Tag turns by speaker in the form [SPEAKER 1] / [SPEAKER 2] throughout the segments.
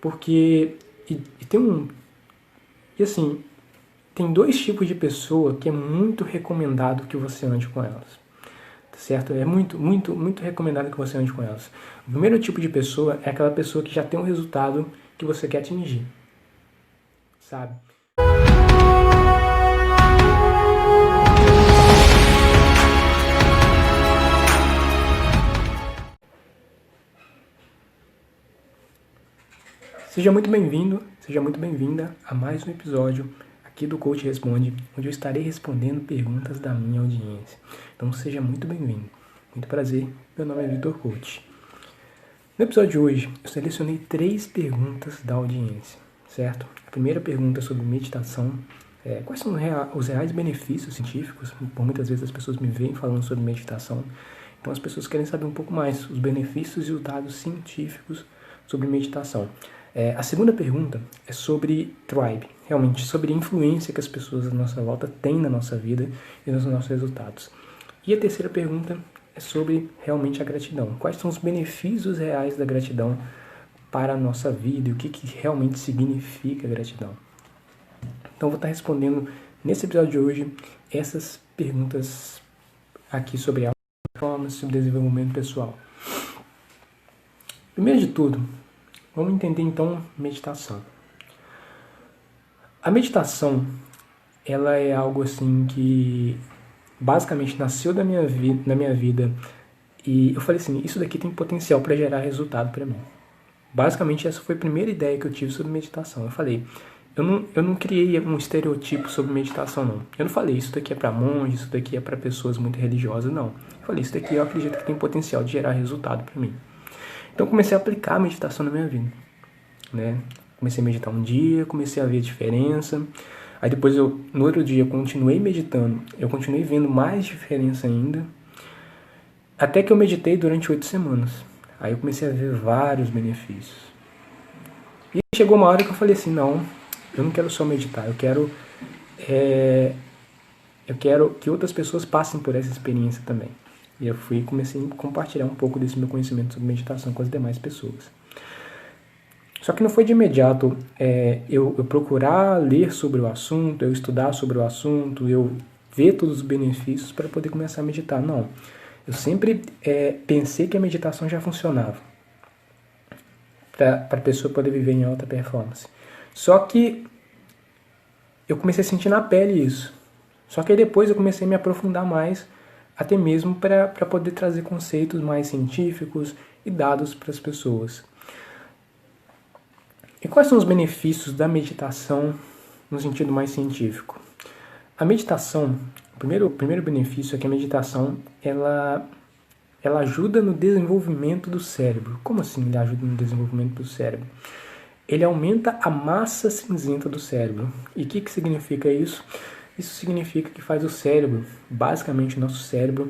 [SPEAKER 1] Porque, e assim, tem dois tipos de pessoa que é muito recomendado que você ande com elas. Certo? É muito recomendado que você ande com elas. O primeiro tipo de pessoa é aquela pessoa que já tem um resultado que você quer atingir, sabe? Seja muito bem-vindo, seja muito bem-vinda a mais um episódio aqui do Coach Responde, onde eu estarei respondendo perguntas da minha audiência. Então seja muito bem-vindo. Muito prazer, meu nome é Vitor Coach. No episódio de hoje, eu selecionei 3 perguntas da audiência, certo? A primeira pergunta é sobre meditação. Quais são os reais benefícios científicos? Por muitas vezes as pessoas me veem falando sobre meditação, então as pessoas querem saber um pouco mais os benefícios e os dados científicos sobre meditação. A segunda pergunta é sobre tribe, realmente sobre a influência que as pessoas à nossa volta têm na nossa vida e nos nossos resultados. E a terceira pergunta é sobre realmente a gratidão. Quais são os benefícios reais da gratidão para a nossa vida e o que realmente significa gratidão. Então eu vou estar respondendo nesse episódio de hoje essas perguntas aqui sobre a performance, sobre desenvolvimento pessoal. Primeiro de tudo, vamos entender então meditação. A meditação, ela é algo assim que basicamente nasceu na minha vida e eu falei assim, isso daqui tem potencial para gerar resultado para mim. Basicamente essa foi a primeira ideia que eu tive sobre meditação. Eu falei, eu não criei um estereotipo sobre meditação não. Eu não falei, isso daqui é para monges, isso daqui é para pessoas muito religiosas, não. Eu falei, isso daqui eu acredito que tem potencial de gerar resultado para mim. Então eu comecei a aplicar a meditação na minha vida, né? Comecei a meditar um dia, comecei a ver a diferença. Aí depois no outro dia, eu continuei meditando, eu continuei vendo mais diferença ainda. Até que eu meditei durante 8 semanas. Aí eu comecei a ver vários benefícios. E chegou uma hora que eu falei assim, não, eu não quero só meditar, eu quero que outras pessoas passem por essa experiência também. E eu fui e comecei a compartilhar um pouco desse meu conhecimento sobre meditação com as demais pessoas. Só que não foi de imediato eu procurar ler sobre o assunto, eu estudar sobre o assunto, eu ver todos os benefícios para poder começar a meditar. Não. Eu sempre pensei que a meditação já funcionava para a pessoa poder viver em alta performance. Só que eu comecei a sentir na pele isso. Só que aí depois eu comecei a me aprofundar mais, até mesmo para poder trazer conceitos mais científicos e dados para as pessoas. E quais são os benefícios da meditação no sentido mais científico? A meditação, o primeiro benefício é que a meditação ela ajuda no desenvolvimento do cérebro. Como assim ele ajuda no desenvolvimento do cérebro? Ele aumenta a massa cinzenta do cérebro. E o que significa isso? Isso significa que faz o cérebro, basicamente o nosso cérebro,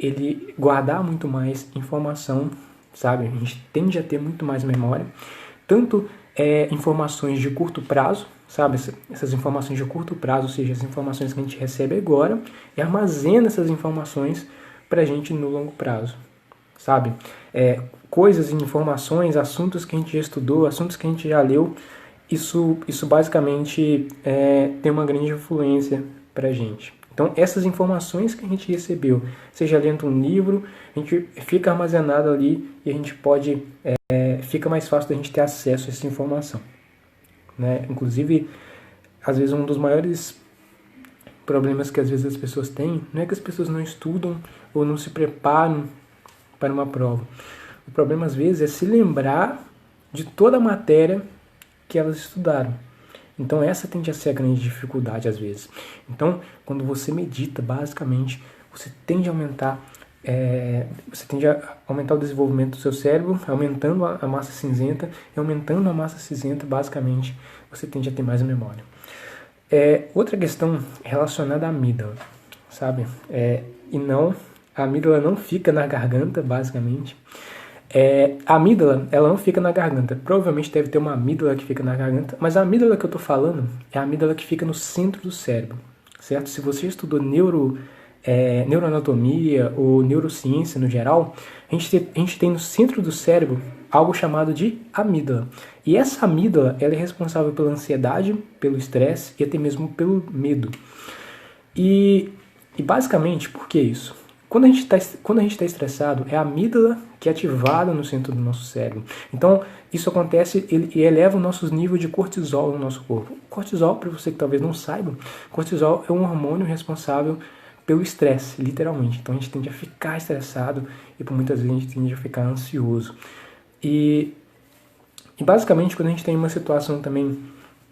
[SPEAKER 1] ele guardar muito mais informação, sabe? A gente tende a ter muito mais memória, tanto informações de curto prazo, sabe? Essas informações de curto prazo, ou seja, as informações que a gente recebe agora, e armazena essas informações pra gente no longo prazo, sabe? Coisas, informações, assuntos que a gente já estudou, assuntos que a gente já leu, isso basicamente tem uma grande influência pra gente. Então, essas informações que a gente recebeu, seja lendo um livro, a gente fica armazenado ali e a gente pode, fica mais fácil da gente ter acesso a essa informação, né? Inclusive, às vezes um dos maiores problemas que às vezes as pessoas têm, não é que as pessoas não estudam ou não se preparam para uma prova. O problema às vezes é se lembrar de toda a matéria que elas estudaram. Então essa tende a ser a grande dificuldade às vezes. Então, quando você medita, basicamente, você tende a aumentar o desenvolvimento do seu cérebro, aumentando a massa cinzenta, e aumentando a massa cinzenta, basicamente, você tende a ter mais memória. Outra questão relacionada à amígdala, sabe? A amígdala não fica na garganta, basicamente. A amígdala, ela não fica na garganta. Provavelmente deve ter uma amígdala que fica na garganta, mas a amígdala que eu estou falando é a amígdala que fica no centro do cérebro, certo? Se você estudou neuroanatomia ou neurociência no geral, a gente tem no centro do cérebro algo chamado de amígdala. E essa amígdala ela é responsável pela ansiedade, pelo estresse e até mesmo pelo medo. E basicamente, por que isso? Quando a gente está estressado, é a amígdala que é ativada no centro do nosso cérebro. Então, isso acontece e eleva o nosso nível de cortisol no nosso corpo. O cortisol, para você que talvez não saiba, cortisol é um hormônio responsável pelo estresse, literalmente. Então, a gente tende a ficar estressado e, por muitas vezes, a gente tende a ficar ansioso. E basicamente, quando a gente tem uma situação também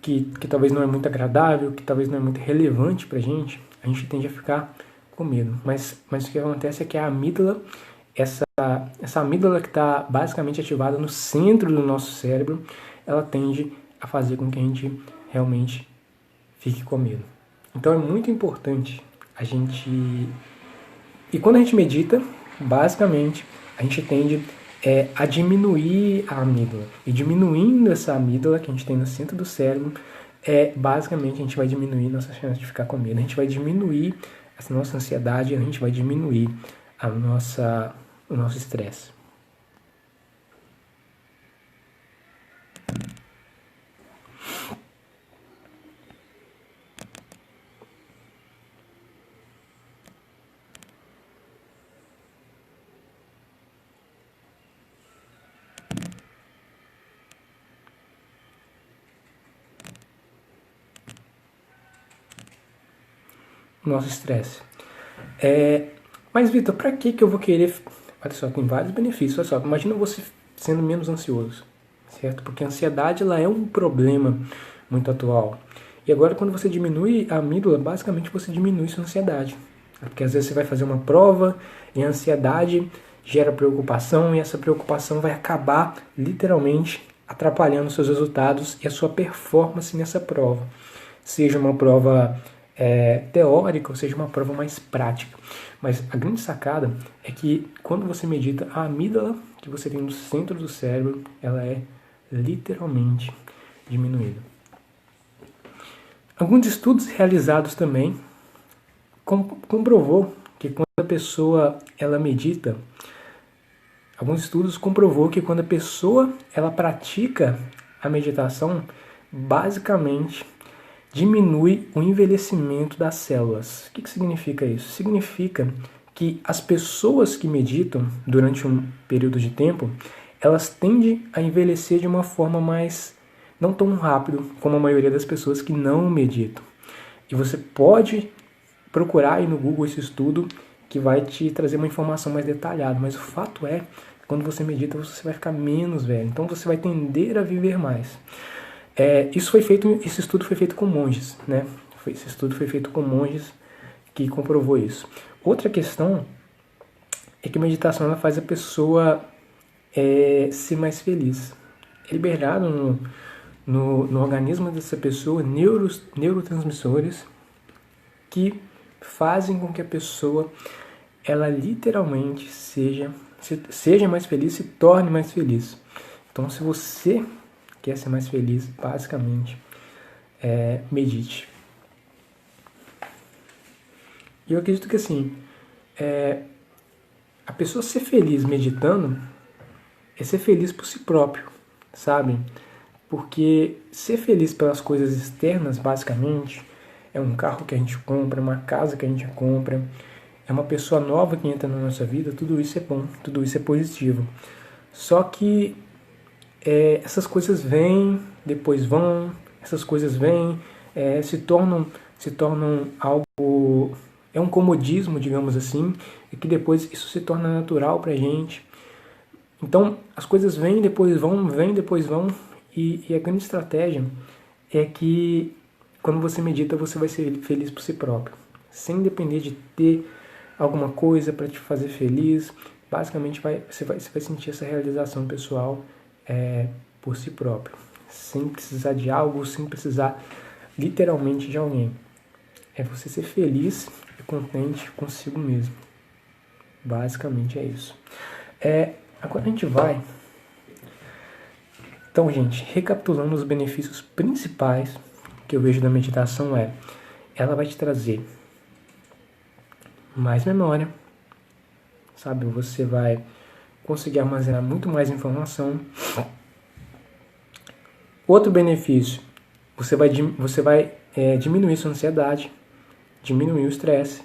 [SPEAKER 1] que talvez não é muito agradável, que talvez não é muito relevante pra gente, a gente tende a ficar com medo. Mas o que acontece é que a amígdala, essa amígdala que está basicamente ativada no centro do nosso cérebro, ela tende a fazer com que a gente realmente fique com medo. Então é muito importante a gente... E quando a gente medita, basicamente, a gente tende a diminuir a amígdala. E diminuindo essa amígdala que a gente tem no centro do cérebro, basicamente a gente vai diminuir nossa chance de ficar com medo. A gente vai diminuir a nossa ansiedade, a gente vai diminuir o nosso estresse. Nosso estresse. Mas, Vitor, para que eu vou querer... Olha só, tem vários benefícios. Olha só, imagina você sendo menos ansioso, certo? Porque a ansiedade ela é um problema muito atual. E agora, quando você diminui a amígdala, basicamente você diminui sua ansiedade. Porque às vezes você vai fazer uma prova e a ansiedade gera preocupação e essa preocupação vai acabar, literalmente, atrapalhando seus resultados e a sua performance nessa prova. Seja uma prova teórica, ou seja, uma prova mais prática. Mas a grande sacada é que quando você medita, a amígdala que você tem no centro do cérebro, ela é literalmente diminuída. Alguns estudos realizados também comprovou que quando a pessoa ela medita, alguns estudos comprovou que quando a pessoa ela pratica a meditação, basicamente diminui o envelhecimento das células. O que significa isso? Significa que as pessoas que meditam durante um período de tempo, elas tendem a envelhecer de uma forma mais, não tão rápido como a maioria das pessoas que não meditam. E você pode procurar aí no Google esse estudo que vai te trazer uma informação mais detalhada, mas o fato é que quando você medita, você vai ficar menos velho, então você vai tender a viver mais. Esse estudo foi feito com monges, né? Esse estudo foi feito com monges que comprovou isso. Outra questão é que a meditação ela faz a pessoa ser mais feliz. É liberado no organismo dessa pessoa neurotransmissores que fazem com que a pessoa ela literalmente seja mais feliz, se torne mais feliz. Então, se você quer ser mais feliz, basicamente, medite. E eu acredito que assim, a pessoa ser feliz meditando é ser feliz por si próprio, sabe? Porque ser feliz pelas coisas externas, basicamente, é um carro que a gente compra, uma casa que a gente compra, é uma pessoa nova que entra na nossa vida, tudo isso é bom, tudo isso é positivo. Só que essas coisas vêm, depois vão, essas coisas vêm, se tornam algo, é um comodismo, digamos assim, e que depois isso se torna natural pra gente. Então, as coisas vêm, depois vão, e a grande estratégia é que quando você medita, você vai ser feliz por si próprio, sem depender de ter alguma coisa para te fazer feliz. Basicamente, você vai sentir essa realização pessoal por si próprio, sem precisar de algo, sem precisar literalmente de alguém. É você ser feliz e contente consigo mesmo. Basicamente é isso. Agora a gente vai... Então, gente, recapitulando os benefícios principais que eu vejo da meditação ela vai te trazer mais memória, sabe? Você vai conseguir armazenar muito mais informação. Outro benefício, você vai diminuir sua ansiedade, diminuir o estresse,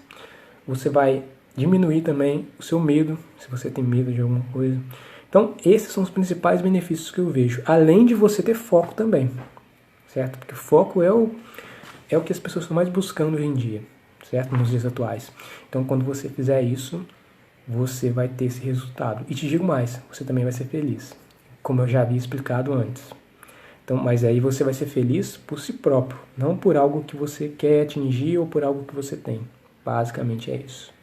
[SPEAKER 1] você vai diminuir também o seu medo, se você tem medo de alguma coisa. Então, esses são os principais benefícios que eu vejo, além de você ter foco também, certo? Porque foco é o que as pessoas estão mais buscando hoje em dia, certo? Nos dias atuais. Então, quando você fizer isso, você vai ter esse resultado. E te digo mais, você também vai ser feliz, como eu já havia explicado antes. Então, mas aí você vai ser feliz por si próprio, não por algo que você quer atingir ou por algo que você tem. Basicamente é isso.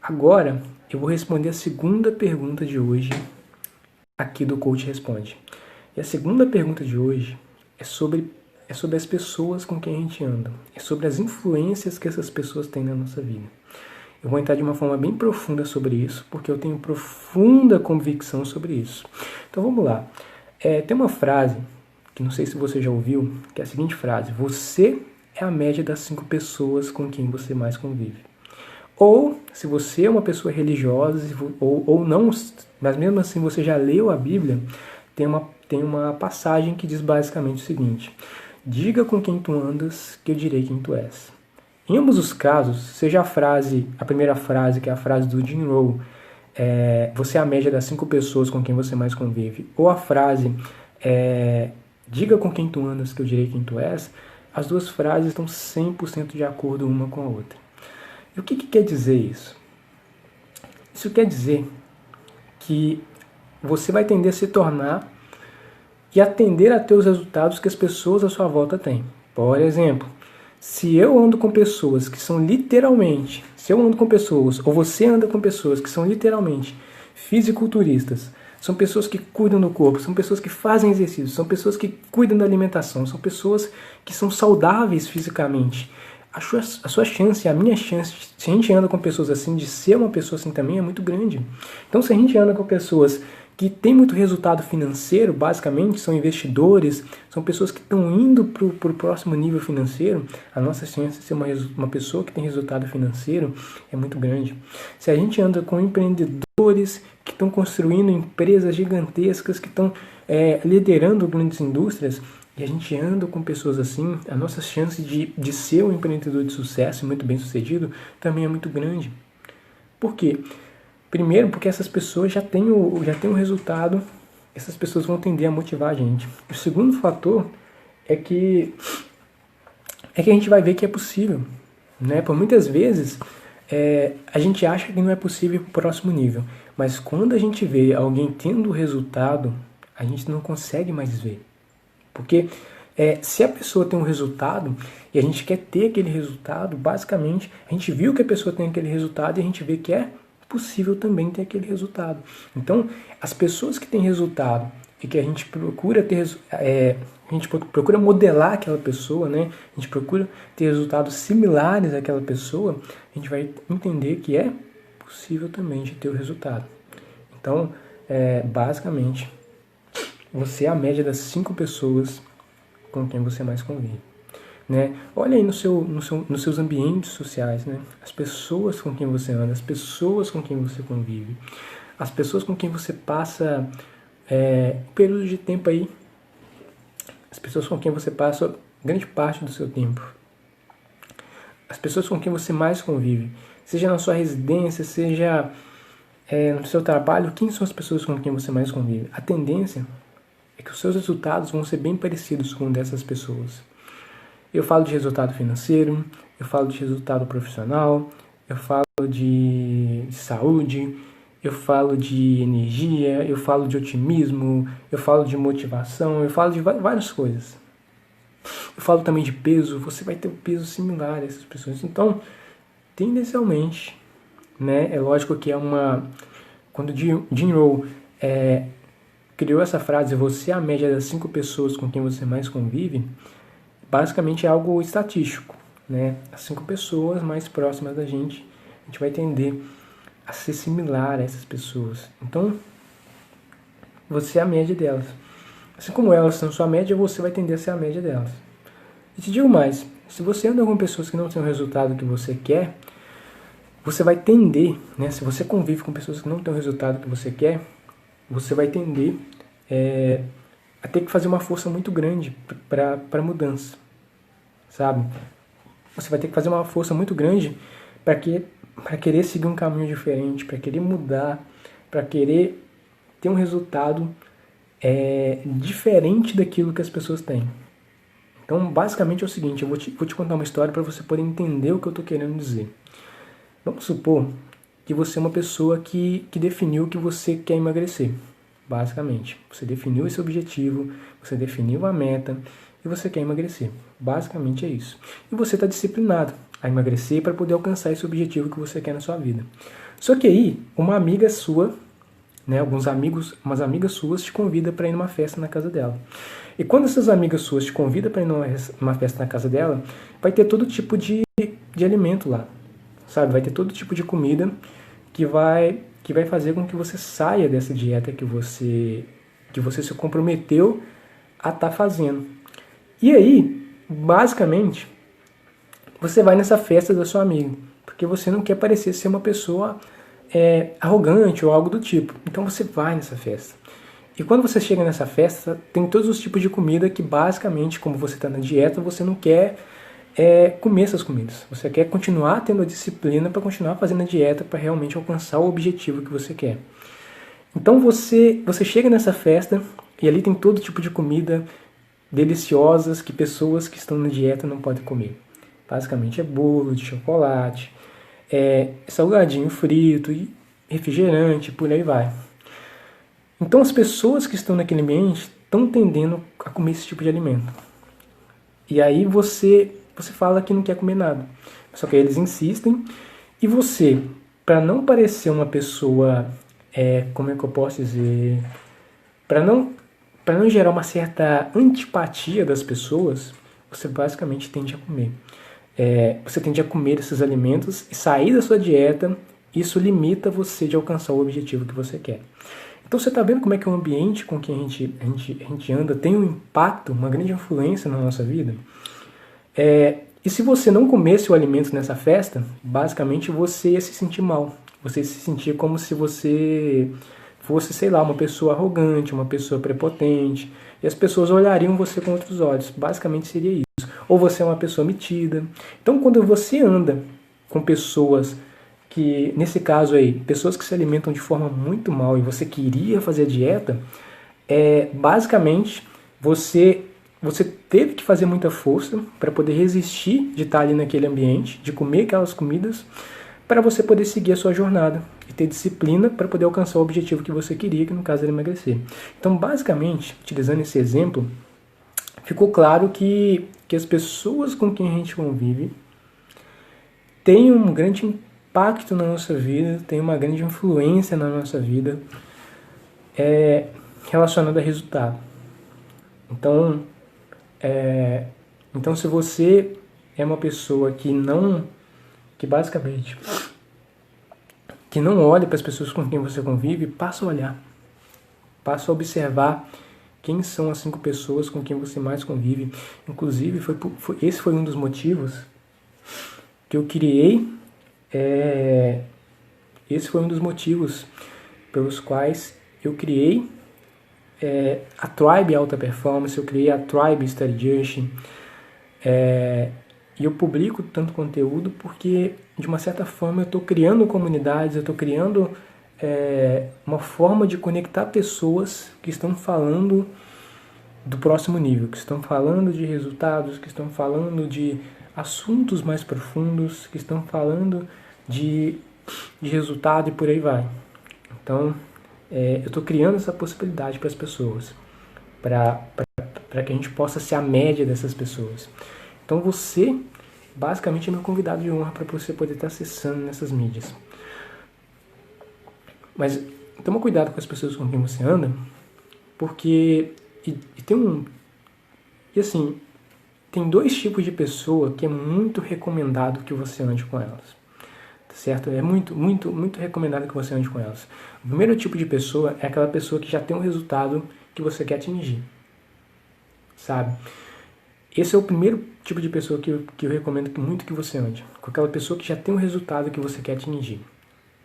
[SPEAKER 1] Agora, eu vou responder a segunda pergunta de hoje aqui do Coach Responde. E a segunda pergunta de hoje é sobre as pessoas com quem a gente anda. É sobre as influências que essas pessoas têm na nossa vida. Eu vou entrar de uma forma bem profunda sobre isso, porque eu tenho profunda convicção sobre isso. Então vamos lá. Tem uma frase, que não sei se você já ouviu, que é a seguinte frase: você é a média das 5 pessoas com quem você mais convive. Ou, se você é uma pessoa religiosa, ou não, mas mesmo assim você já leu a Bíblia, tem uma passagem que diz basicamente o seguinte: diga com quem tu andas, que eu direi quem tu és. Em ambos os casos, seja a primeira frase, que é a frase do Jim Rohn, você é a média das 5 pessoas com quem você mais convive, ou a frase, diga com quem tu andas, que eu direi quem tu és, as duas frases estão 100% de acordo uma com a outra. E o que quer dizer isso? Isso quer dizer que você vai tender a se tornar e atender a ter os resultados que as pessoas à sua volta têm. Por exemplo, se eu ando com pessoas que são literalmente, ou você anda com pessoas que são literalmente fisiculturistas, são pessoas que cuidam do corpo, são pessoas que fazem exercício, são pessoas que cuidam da alimentação, são pessoas que são saudáveis fisicamente. A sua chance, a minha chance, se a gente anda com pessoas assim, de ser uma pessoa assim também é muito grande. Então, se a gente anda com pessoas que têm muito resultado financeiro, basicamente, são investidores, são pessoas que estão indo para o próximo nível financeiro, a nossa chance de ser uma pessoa que tem resultado financeiro é muito grande. Se a gente anda com empreendedores que estão construindo empresas gigantescas, que estão liderando grandes indústrias, e a gente anda com pessoas assim, a nossa chance de ser um empreendedor de sucesso, muito bem sucedido, também é muito grande. Por quê? Primeiro, porque essas pessoas já têm um resultado, essas pessoas vão tender a motivar a gente. O segundo fator é que a gente vai ver que é possível. Né? Por muitas vezes, a gente acha que não é possível para o próximo nível, mas quando a gente vê alguém tendo resultado, a gente não consegue mais ver. Porque se a pessoa tem um resultado e a gente quer ter aquele resultado, basicamente a gente viu que a pessoa tem aquele resultado e a gente vê que é possível também ter aquele resultado. Então, as pessoas que têm resultado e que a gente procura procura modelar aquela pessoa, né? A gente procura ter resultados similares àquela pessoa, a gente vai entender que é possível também de ter o resultado. Então, basicamente, você é a média das 5 pessoas com quem você mais convive. Né? Olha aí nos seus ambientes sociais, né? As pessoas com quem você anda, as pessoas com quem você convive, as pessoas com quem você passa um período de tempo aí, as pessoas com quem você passa grande parte do seu tempo, as pessoas com quem você mais convive, seja na sua residência, seja no seu trabalho, quem são as pessoas com quem você mais convive? A tendência é que os seus resultados vão ser bem parecidos com o dessas pessoas. Eu falo de resultado financeiro, eu falo de resultado profissional, eu falo de saúde, eu falo de energia, eu falo de otimismo, eu falo de motivação, eu falo de várias coisas. Eu falo também de peso, você vai ter um peso similar a essas pessoas. Então, tendencialmente, né, é lógico que quando Jim Rohn criou essa frase, você é a média das 5 pessoas com quem você mais convive, basicamente é algo estatístico, né? As 5 pessoas mais próximas da gente, a gente vai tender a ser similar a essas pessoas. Então, você é a média delas. Assim como elas são sua média, você vai tender a ser a média delas. E te digo mais, se você anda com pessoas que não têm o resultado que você quer, você vai tender, né? Se você convive com pessoas que não têm o resultado que você quer, você vai tender a ter que fazer uma força muito grande para mudança, sabe? Você vai ter que fazer uma força muito grande para querer seguir um caminho diferente, para querer mudar, para querer ter um resultado diferente daquilo que as pessoas têm. Então, basicamente é o seguinte, eu vou te contar uma história para você poder entender o que eu estou querendo dizer. Vamos supor que você é uma pessoa que definiu que você quer emagrecer, basicamente. Você definiu esse objetivo, você definiu a meta e você quer emagrecer. Basicamente é isso. E você está disciplinado a emagrecer para poder alcançar esse objetivo que você quer na sua vida. Só que aí, uma amiga sua, né, umas amigas suas te convidam para ir numa festa na casa dela. E quando essas amigas suas te convidam para ir numa festa na casa dela, vai ter todo tipo de alimento lá, sabe? Vai ter todo tipo de comida que vai fazer com que você saia dessa dieta que você se comprometeu a estar fazendo. E aí, basicamente, você vai nessa festa da sua amiga, porque você não quer parecer ser uma pessoa arrogante ou algo do tipo. Então você vai nessa festa. E quando você chega nessa festa, tem todos os tipos de comida que basicamente, como você está na dieta, você não quer comer essas comidas. Você quer continuar tendo a disciplina para continuar fazendo a dieta para realmente alcançar o objetivo que você quer. Então você chega nessa festa e ali tem todo tipo de comida deliciosas que pessoas que estão na dieta não podem comer. Basicamente é bolo de chocolate, salgadinho frito, e refrigerante, por aí vai. Então as pessoas que estão naquele ambiente estão tendendo a comer esse tipo de alimento. E aí você fala que não quer comer nada. Só que aí eles insistem e você, para não parecer uma pessoa, como é que eu posso dizer, para não gerar uma certa antipatia das pessoas, você basicamente tende a comer. Você tende a comer esses alimentos e sair da sua dieta, isso limita você de alcançar o objetivo que você quer. Então você está vendo como é que o ambiente com que a gente anda tem um impacto, uma grande influência na nossa vida? E se você não comesse o alimento nessa festa, basicamente você ia se sentir mal. Você ia se sentir como se você fosse, sei lá, uma pessoa arrogante, uma pessoa prepotente, e as pessoas olhariam você com outros olhos. Basicamente seria isso. Ou você é uma pessoa metida. Então quando você anda com pessoas que, nesse caso aí, pessoas que se alimentam de forma muito mal e você queria fazer dieta, basicamente você teve que fazer muita força para poder resistir de estar ali naquele ambiente, de comer aquelas comidas, para você poder seguir a sua jornada e ter disciplina para poder alcançar o objetivo que você queria, que no caso era emagrecer. Então, basicamente, utilizando esse exemplo, ficou claro que as pessoas com quem a gente convive têm um grande impacto na nossa vida, têm uma grande influência na nossa vida relacionada a resultado. Então, se você é uma pessoa que basicamente não olha para as pessoas com quem você convive, passa a olhar, passa a observar quem são as 5 pessoas com quem você mais convive. Inclusive, esse foi um dos motivos que eu criei, esse foi um dos motivos pelos quais eu criei a Tribe Alta Performance, eu criei a Tribe Study Junction, e eu publico tanto conteúdo porque, de uma certa forma, eu estou criando comunidades, eu estou criando uma forma de conectar pessoas que estão falando do próximo nível, que estão falando de resultados, que estão falando de assuntos mais profundos, que estão falando de resultado e por aí vai. Então, eu estou criando essa possibilidade para as pessoas, para que a gente possa ser a média dessas pessoas. Então você, basicamente, é meu convidado de honra para você poder estar acessando nessas mídias. Mas toma cuidado com as pessoas com quem você anda, porque tem 2 tipos de pessoa que é muito recomendado que você ande com elas. Certo? É muito, muito, muito recomendado que você ande com elas. O primeiro tipo de pessoa é aquela pessoa que já tem um resultado que você quer atingir, sabe? Esse é o primeiro tipo de pessoa que eu recomendo muito que você ande. Com aquela pessoa que já tem um resultado que você quer atingir.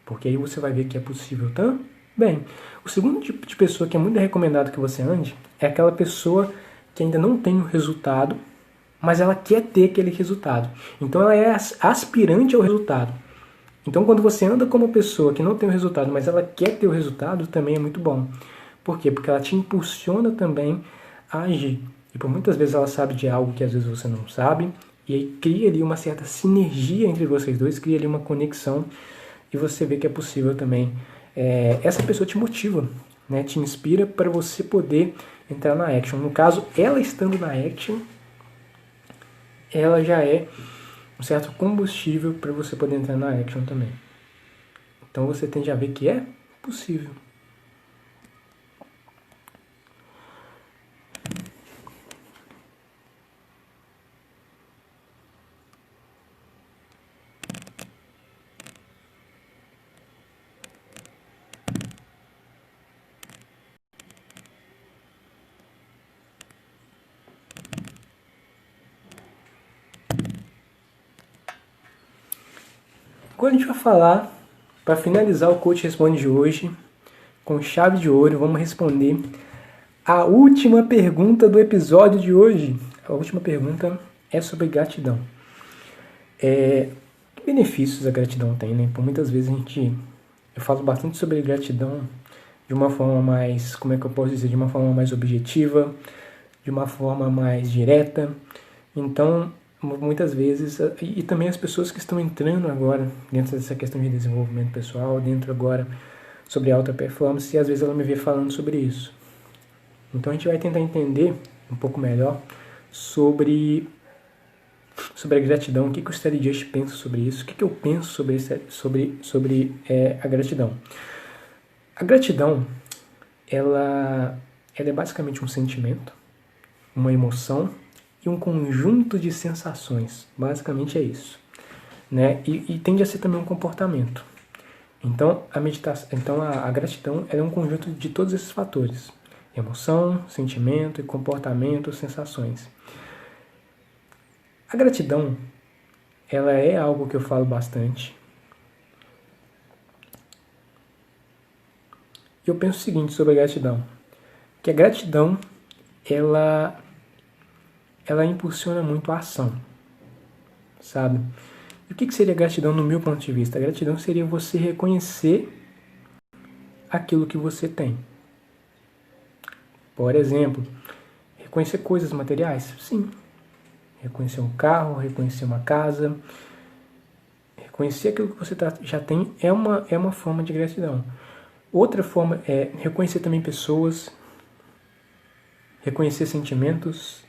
[SPEAKER 1] Porque aí você vai ver que é possível também. O segundo tipo de pessoa que é muito recomendado que você ande é aquela pessoa que ainda não tem o resultado, mas ela quer ter aquele resultado. Então ela é aspirante ao resultado. Então quando você anda com uma pessoa que não tem o resultado, mas ela quer ter o resultado, também é muito bom. Por quê? Porque ela te impulsiona também a agir. E por muitas vezes ela sabe de algo que às vezes você não sabe, e aí cria ali uma certa sinergia entre vocês dois, cria ali uma conexão, e você vê que é possível também. Essa pessoa te motiva, né? Te inspira para você poder entrar na action. No caso, ela estando na action, ela já é um certo combustível para você poder entrar na action também. Então você tende a ver que é possível. Agora a gente vai falar, para finalizar o Coach Responde de hoje, com chave de ouro, vamos responder a última pergunta do episódio de hoje. A última pergunta é sobre gratidão. Que benefícios a gratidão tem, né? Por muitas vezes eu falo bastante sobre gratidão de uma forma mais, como é que eu posso dizer, de uma forma mais objetiva, de uma forma mais direta. Então, muitas vezes, e também as pessoas que estão entrando agora dentro dessa questão de desenvolvimento pessoal, dentro agora sobre alta performance, e às vezes ela me vê falando sobre isso. Então a gente vai tentar entender um pouco melhor sobre a gratidão, o que o Steady Just pensa sobre isso, o que eu penso sobre a gratidão. A gratidão, ela é basicamente um sentimento, uma emoção e um conjunto de sensações. Basicamente é isso, né? E tende a ser também um comportamento. Então a gratidão é um conjunto de todos esses fatores: emoção, sentimento, comportamento, sensações. A gratidão, ela é algo que eu falo bastante. Eu penso o seguinte sobre a gratidão, que a gratidão, ela impulsiona muito a ação, sabe? E o que seria gratidão no meu ponto de vista? A gratidão seria você reconhecer aquilo que você tem. Por exemplo, reconhecer coisas materiais? Sim. Reconhecer um carro, reconhecer uma casa, reconhecer aquilo que você já tem é uma forma de gratidão. Outra forma é reconhecer também pessoas, reconhecer sentimentos.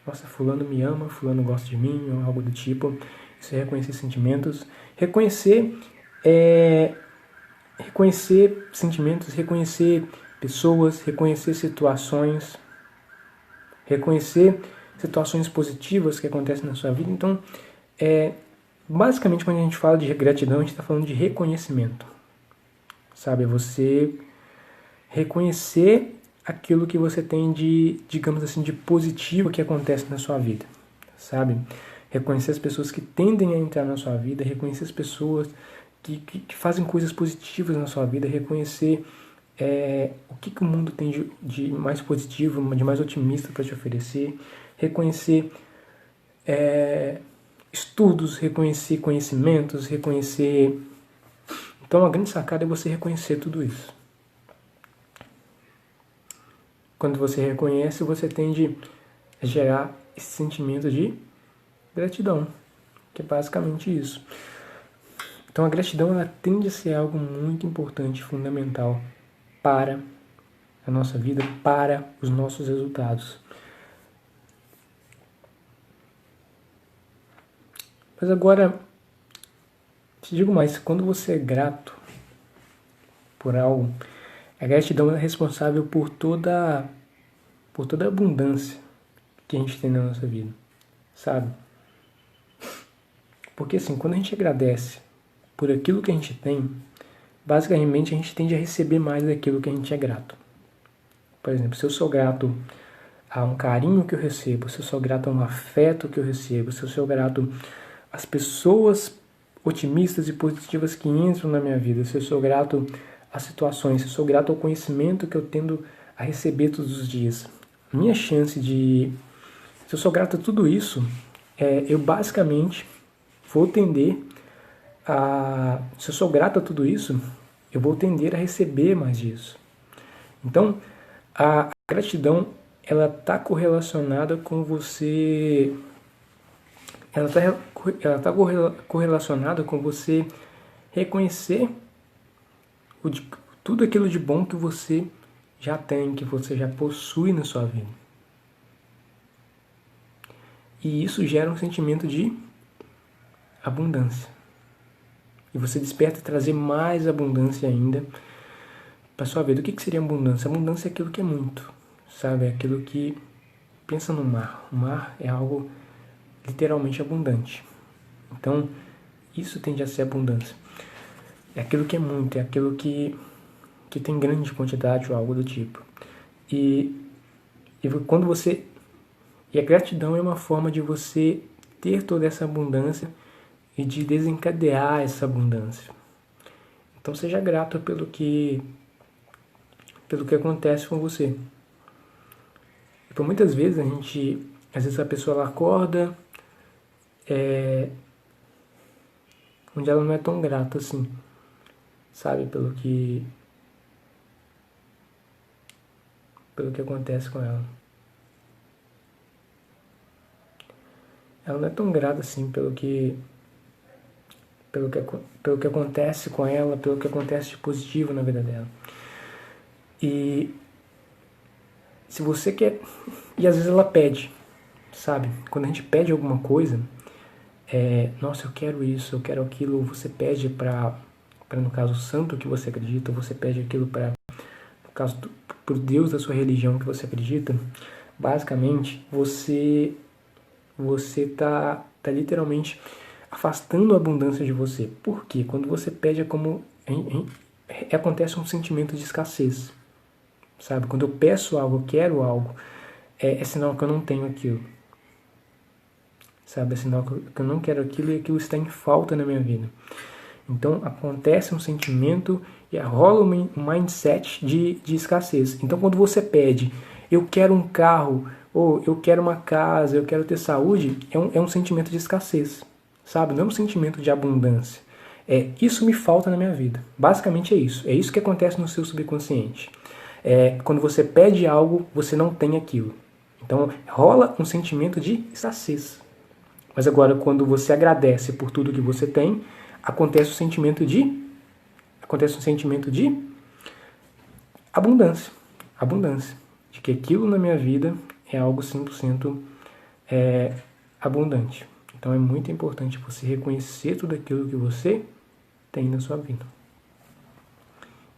[SPEAKER 1] Nossa, fulano me ama, fulano gosta de mim, ou algo do tipo. Isso é reconhecer sentimentos. Reconhecer sentimentos, reconhecer pessoas, reconhecer situações, reconhecer situações positivas que acontecem na sua vida. Então, basicamente, quando a gente fala de gratidão, a gente está falando de reconhecimento. Sabe, é você reconhecer aquilo que você tem de, digamos assim, de positivo que acontece na sua vida, sabe? Reconhecer as pessoas que tendem a entrar na sua vida, reconhecer as pessoas que fazem coisas positivas na sua vida, reconhecer o que o mundo tem de mais positivo, de mais otimista para te oferecer, reconhecer estudos, reconhecer conhecimentos, reconhecer... Então a grande sacada é você reconhecer tudo isso. Quando você reconhece, você tende a gerar esse sentimento de gratidão, que é basicamente isso. Então a gratidão, ela tende a ser algo muito importante, fundamental para a nossa vida, para os nossos resultados. Mas agora, te digo mais, quando você é grato por algo, a gratidão é responsável por toda a abundância que a gente tem na nossa vida, sabe? Porque assim, quando a gente agradece por aquilo que a gente tem, basicamente a gente tende a receber mais daquilo que a gente é grato. Por exemplo, se eu sou grato a um carinho que eu recebo, se eu sou grato a um afeto que eu recebo, se eu sou grato às pessoas otimistas e positivas que entram na minha vida, se eu sou grato às situações, se eu sou grato ao conhecimento que eu tendo a receber todos os dias. Minha chance de... Se eu sou grato a tudo isso, eu basicamente vou tender a... Se eu sou grato a tudo isso, eu vou tender a receber mais disso. Então, a gratidão, ela está correlacionada com você... Ela está correlacionada com você reconhecer tudo aquilo de bom que você já tem, que você já possui na sua vida. E isso gera um sentimento de abundância. E você desperta trazer mais abundância ainda para sua vida. O que seria abundância? Abundância é aquilo que é muito, sabe? É aquilo que... Pensa no mar. O mar é algo literalmente abundante. Então, isso tende a ser abundância. É aquilo que é muito, é aquilo que tem grande quantidade ou algo do tipo. E quando você... E a gratidão é uma forma de você ter toda essa abundância e de desencadear essa abundância. Então seja grato pelo que acontece com você. E por muitas vezes às vezes a pessoa ela acorda onde ela não é tão grata assim, sabe, pelo que acontece com ela. Ela não é tão grata assim pelo que acontece com ela, pelo que acontece de positivo na vida dela. E se você quer... E às vezes ela pede, sabe? Quando a gente pede alguma coisa, nossa, eu quero isso, eu quero aquilo, você pede para no caso, o santo que você acredita, ou você pede aquilo para, no caso, pro Deus da sua religião que você acredita, basicamente, você tá literalmente afastando a abundância de você. Por quê? Quando você pede acontece um sentimento de escassez, sabe? Quando eu peço algo, eu quero algo, é sinal que eu não tenho aquilo, sabe? É sinal que eu não quero aquilo e aquilo está em falta na minha vida. Então acontece um sentimento e rola um mindset de escassez. Então quando você pede, eu quero um carro, ou eu quero uma casa, eu quero ter saúde, é um sentimento de escassez, sabe? Não é um sentimento de abundância. Isso me falta na minha vida. Basicamente é isso. É isso que acontece no seu subconsciente. Quando você pede algo, você não tem aquilo. Então rola um sentimento de escassez. Mas agora quando você agradece por tudo que você tem, acontece um sentimento de abundância. Abundância. De que aquilo na minha vida é algo 100% abundante. Então é muito importante você reconhecer tudo aquilo que você tem na sua vida.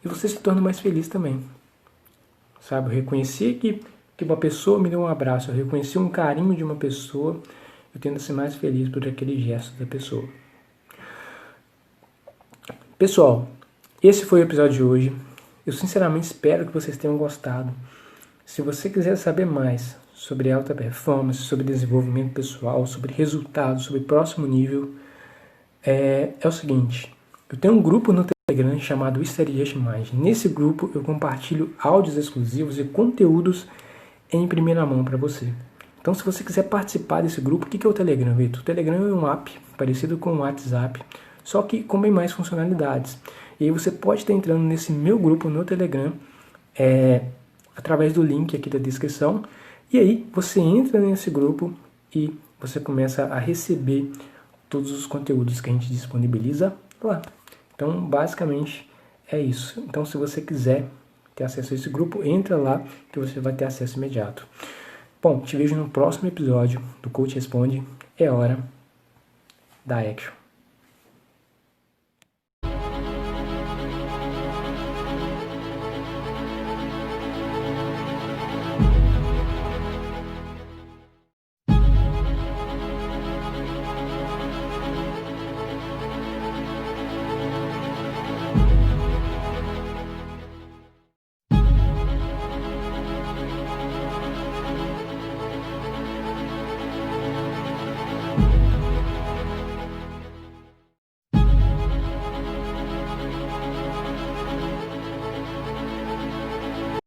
[SPEAKER 1] E você se torna mais feliz também. Sabe? Eu reconhecer que uma pessoa me deu um abraço, eu reconhecer um carinho de uma pessoa, eu tendo a ser mais feliz por aquele gesto da pessoa. Pessoal, esse foi o episódio de hoje. Eu sinceramente espero que vocês tenham gostado. Se você quiser saber mais sobre alta performance, sobre desenvolvimento pessoal, sobre resultados, sobre próximo nível, é o seguinte. Eu tenho um grupo no Telegram chamado Study Just Mind. Nesse grupo eu compartilho áudios exclusivos e conteúdos em primeira mão para você. Então se você quiser participar desse grupo, o que é o Telegram, Vitor? O Telegram é um app parecido com o WhatsApp, só que com bem mais funcionalidades. E aí você pode estar entrando nesse meu grupo no Telegram através do link aqui da descrição. E aí você entra nesse grupo e você começa a receber todos os conteúdos que a gente disponibiliza lá. Então basicamente é isso. Então se você quiser ter acesso a esse grupo, entra lá que você vai ter acesso imediato. Bom, te vejo no próximo episódio do Coach Responde. É hora da action.